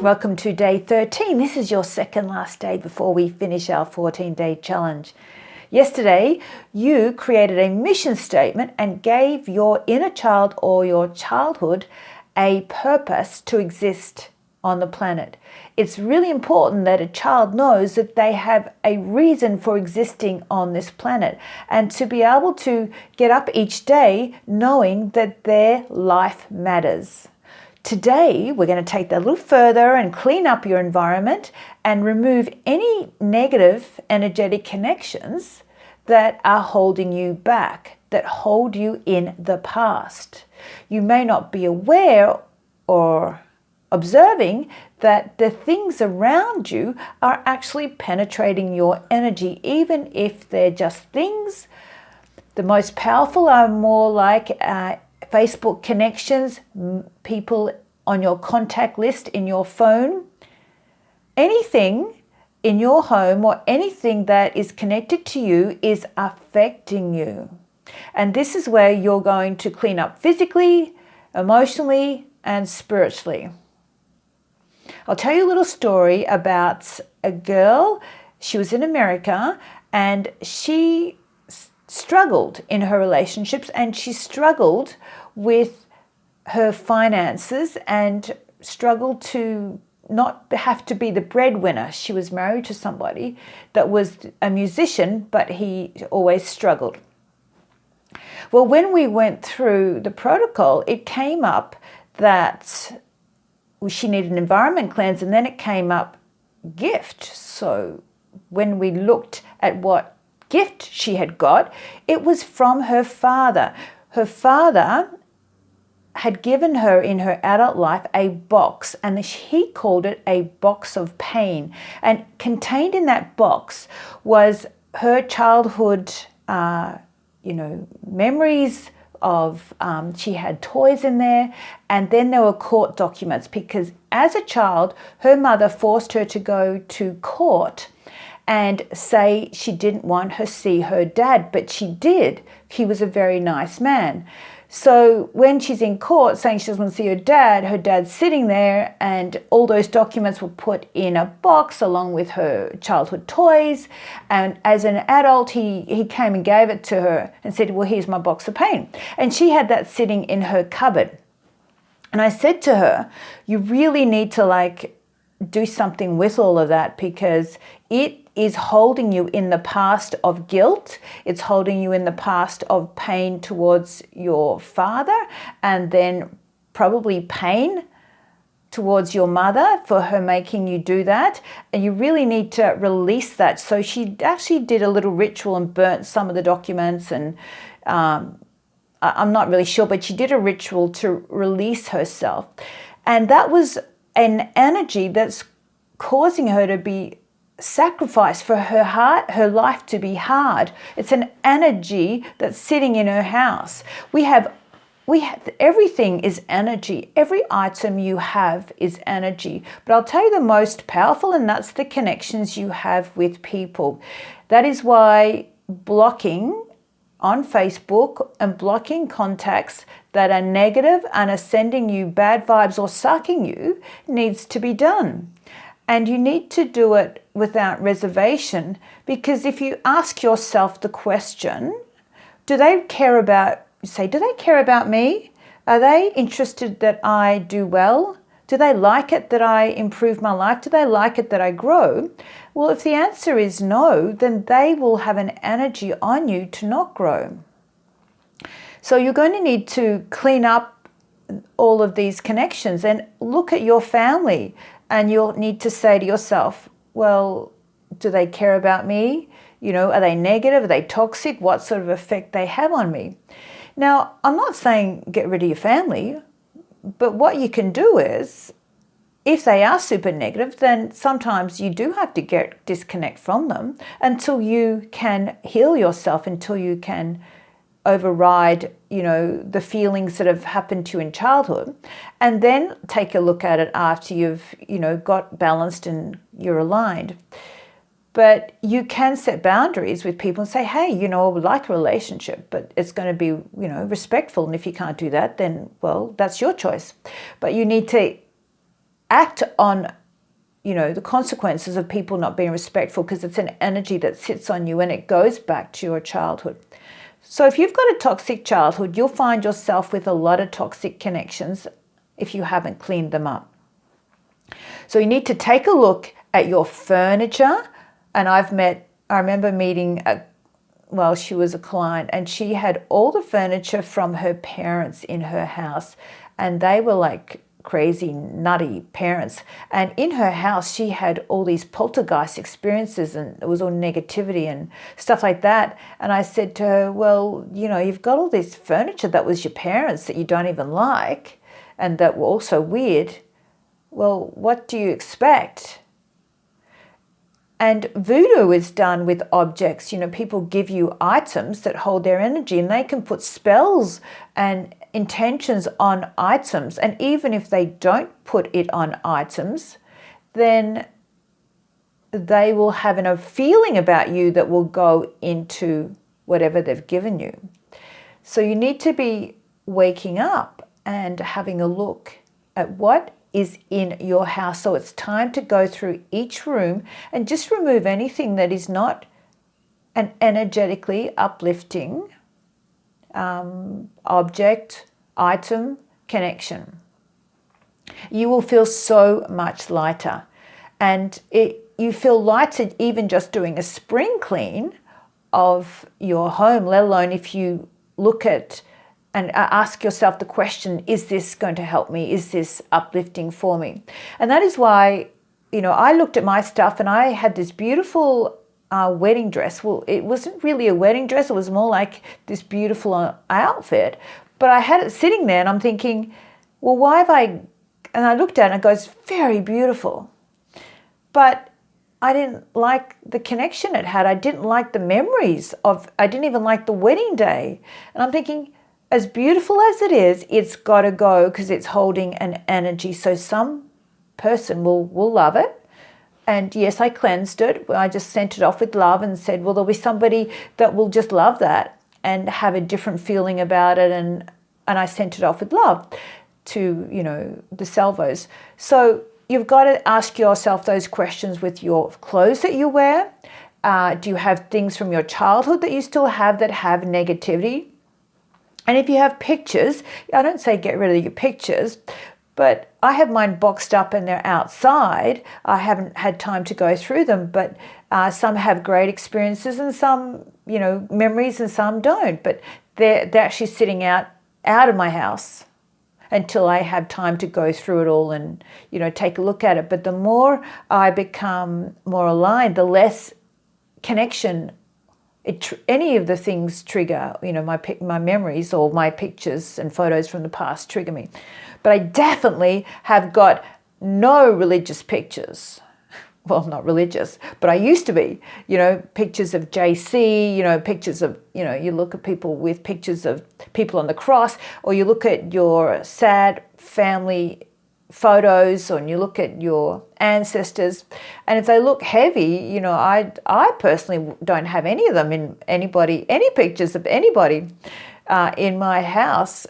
Welcome to day 13. This is your second last day before we finish our 14-day challenge. Yesterday, you created a mission statement and gave your inner child or your childhood a purpose to exist on the planet. It's really important that a child knows that they have a reason for existing on this planet and to be able to get up each day knowing that their life matters. Today, we're going to take that a little further and clean up your environment and remove any negative energetic connections that are holding you back, that hold you in the past. You may not be aware or observing that the things around you are actually penetrating your energy, even if they're just things. The most powerful are more like Facebook connections, people on your contact list in your phone, anything in your home or anything that is connected to you is affecting you. And this is where you're going to clean up physically, emotionally, and spiritually. I'll tell you a little story about a girl. She was in America and she struggled in her relationships and she struggled with her finances and struggled to not have to be the breadwinner. She was married to somebody that was a musician, but he always struggled. Well, when we went through the protocol, it came up that she needed an environment cleanse, and then it came up gift. So when we looked at what gift she had got, it was from her father. Her father had given her in her adult life a box, and he called it a box of pain. And contained in that box was her childhood, memories of, she had toys in there, and then there were court documents because as a child, her mother forced her to go to court and say she didn't want her see her dad, but she did. He was a very nice man. So when she's in court saying she doesn't want to see her dad's sitting there, and all those documents were put in a box along with her childhood toys. And as an adult, he came and gave it to her and said, well, here's my box of pain. And she had that sitting in her cupboard. And I said to her, you really need to do something with all of that because it is holding you in the past of guilt. It's holding you in the past of pain towards your father, and then probably pain towards your mother for her making you do that. And you really need to release that. So she actually did a little ritual and burnt some of the documents, and I'm not really sure, but she did a ritual to release herself. And that was an energy that's causing her to be sacrificed, for her life to be hard. It's an energy that's sitting in her house. We have everything is energy. Every item you have is energy. But I'll tell you the most powerful, and that's the connections you have with people. That is why blocking on Facebook and blocking contacts that are negative and are sending you bad vibes or sucking you needs to be done. And you need to do it without reservation, because if you ask yourself the question, do they care about me? Are they interested that I do well? Do they like it that I improve my life? Do they like it that I grow? Well, if the answer is no, then they will have an energy on you to not grow. So you're going to need to clean up all of these connections and look at your family. And you'll need to say to yourself, well, do they care about me? Are they negative? Are they toxic? What sort of effect they have on me? Now, I'm not saying get rid of your family, but what you can do is, if they are super negative, then sometimes you do have to disconnect from them until you can heal yourself, until you can override, the feelings that have happened to you in childhood, and then take a look at it after you've, got balanced and you're aligned. But you can set boundaries with people and say, hey, I would like a relationship, but it's going to be, respectful. And if you can't do that, then, well, that's your choice. But you need to act on, the consequences of people not being respectful, because it's an energy that sits on you and it goes back to your childhood. So if you've got a toxic childhood, you'll find yourself with a lot of toxic connections if you haven't cleaned them up. So you need to take a look at your furniture. And I remember meeting she was a client, and she had all the furniture from her parents in her house, and they were like crazy, nutty parents. And in her house, she had all these poltergeist experiences, and it was all negativity and stuff like that. And I said to her, well, you've got all this furniture that was your parents that you don't even like, and that were also weird. Well, what do you expect? And voodoo is done with objects. People give you items that hold their energy, and they can put spells and intentions on items. And even if they don't put it on items, then they will have a feeling about you that will go into whatever they've given you. So you need to be waking up and having a look at what is in your house. So it's time to go through each room and just remove anything that is not an energetically uplifting object, item, connection. You will feel so much lighter. And you feel lighter even just doing a spring clean of your home, let alone if you look at and ask yourself the question, is this going to help me? Is this uplifting for me? And that is why, I looked at my stuff, and I had this beautiful wedding dress. Well, it wasn't really a wedding dress. It was more like this beautiful outfit. But I had it sitting there, and I'm thinking, well, why have I... And I looked at it, and it goes, very beautiful. But I didn't like the connection it had. I didn't like the memories of... I didn't even like the wedding day. And I'm thinking, as beautiful as it is, it's got to go, because it's holding an energy. So some person will love it. And yes, I cleansed it. I just sent it off with love and said, well, there'll be somebody that will just love that and have a different feeling about it. And I sent it off with love to, the salvos. So you've got to ask yourself those questions with your clothes that you wear. Do you have things from your childhood that you still have that have negativity? And if you have pictures, I don't say get rid of your pictures, but I have mine boxed up and they're outside. I haven't had time to go through them, but some have great experiences and some, memories, and some don't. But they're actually sitting out of my house until I have time to go through it all and, take a look at it. But the more I become more aligned, the less connection any of the things trigger, my memories or my pictures and photos from the past trigger me. But I definitely have got no religious pictures. Well, not religious, but I used to be, pictures of JC, pictures of, you look at people with pictures of people on the cross, or you look at your sad family photos, and you look at your ancestors, and if they look heavy, I personally don't have any of them in any pictures of anybody in my house,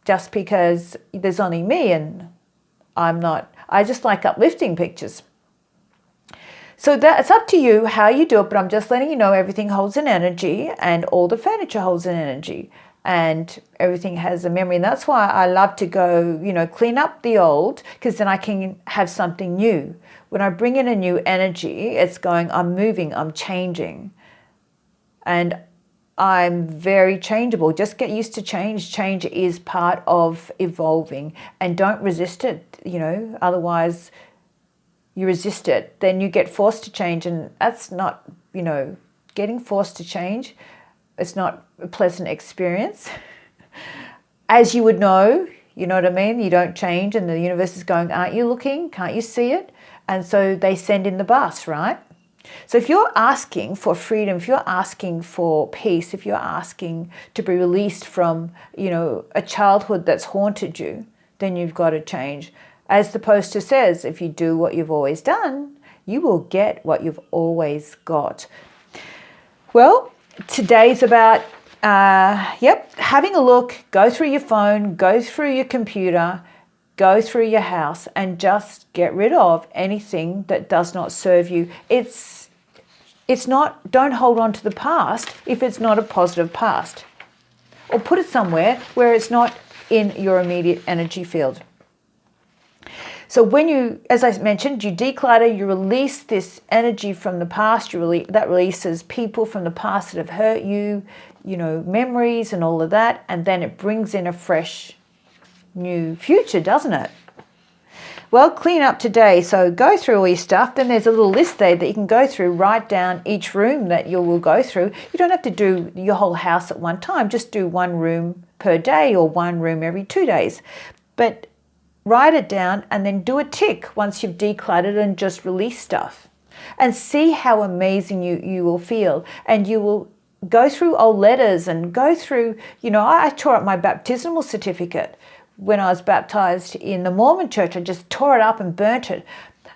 just because there's only me and I just like uplifting pictures. So it's up to you how you do it, but I'm just letting you know everything holds an energy, and all the furniture holds an energy. And everything has a memory. And that's why I love to go, clean up the old, because then I can have something new. When I bring in a new energy, it's going, I'm moving, I'm changing. And I'm very changeable. Just get used to change. Change is part of evolving, and don't resist it, otherwise you resist it. Then you get forced to change, and that's not, getting forced to change. It's not a pleasant experience. As you would know, you know what I mean? You don't change, and the universe is going, aren't you looking? Can't you see it? And so they send in the bus, right? So if you're asking for freedom, if you're asking for peace, if you're asking to be released from, a childhood that's haunted you, then you've got to change. As the poster says, if you do what you've always done, you will get what you've always got. Well, today's about, having a look, go through your phone, go through your computer, go through your house, and just get rid of anything that does not serve you. It's not, don't hold on to the past if it's not a positive past. Or put it somewhere where it's not in your immediate energy field. So when you, as I mentioned, you declutter, you release this energy from the past, that releases people from the past that have hurt you, memories and all of that, and then it brings in a fresh new future, doesn't it? Well, clean up today. So go through all your stuff. Then there's a little list there that you can go through, write down each room that you will go through. You don't have to do your whole house at one time. Just do one room per day or one room every 2 days. But write it down and then do a tick once you've decluttered and just release stuff. And see how amazing you will feel. And you will go through old letters and go through, I tore up my baptismal certificate. When I was baptized in the Mormon church, I just tore it up and burnt it.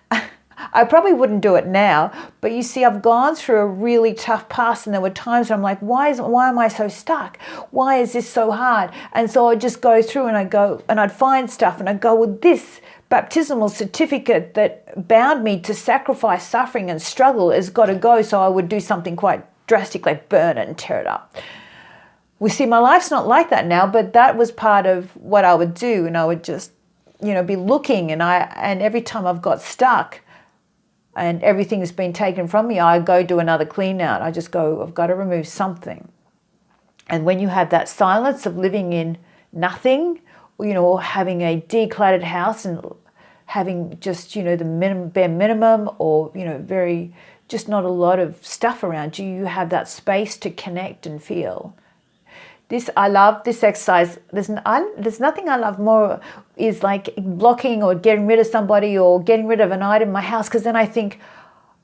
I probably wouldn't do it now, but you see, I've gone through a really tough past, and there were times where I'm like, why am I so stuck? Why is this so hard? And so I'd just go through and I'd find stuff and I'd go, well, this baptismal certificate that bound me to sacrifice, suffering and struggle has got to go. So I would do something quite drastic, like burn it and tear it up. We see my life's not like that now, but that was part of what I would do. And I would just, be looking, and every time I've got stuck and everything has been taken from me, I go do another clean out. I just go, I've got to remove something. And when you have that silence of living in nothing, or having a decluttered house and having just, the bare minimum, or, very, just not a lot of stuff around you, you have that space to connect and feel. I love this exercise. There's nothing I love more is like blocking or getting rid of somebody or getting rid of an item in my house, because then I think,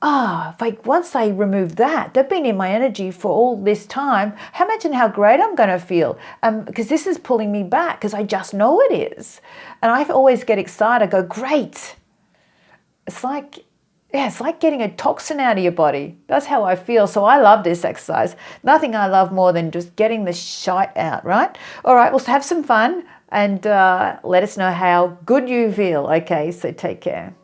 once I remove that, they've been in my energy for all this time. Imagine how great I'm going to feel, because this is pulling me back, because I just know it is. And I always get excited. I go, great. It's like getting a toxin out of your body. That's how I feel. So I love this exercise. Nothing I love more than just getting the shite out, right? All right, well, have some fun and let us know how good you feel. Okay, so take care.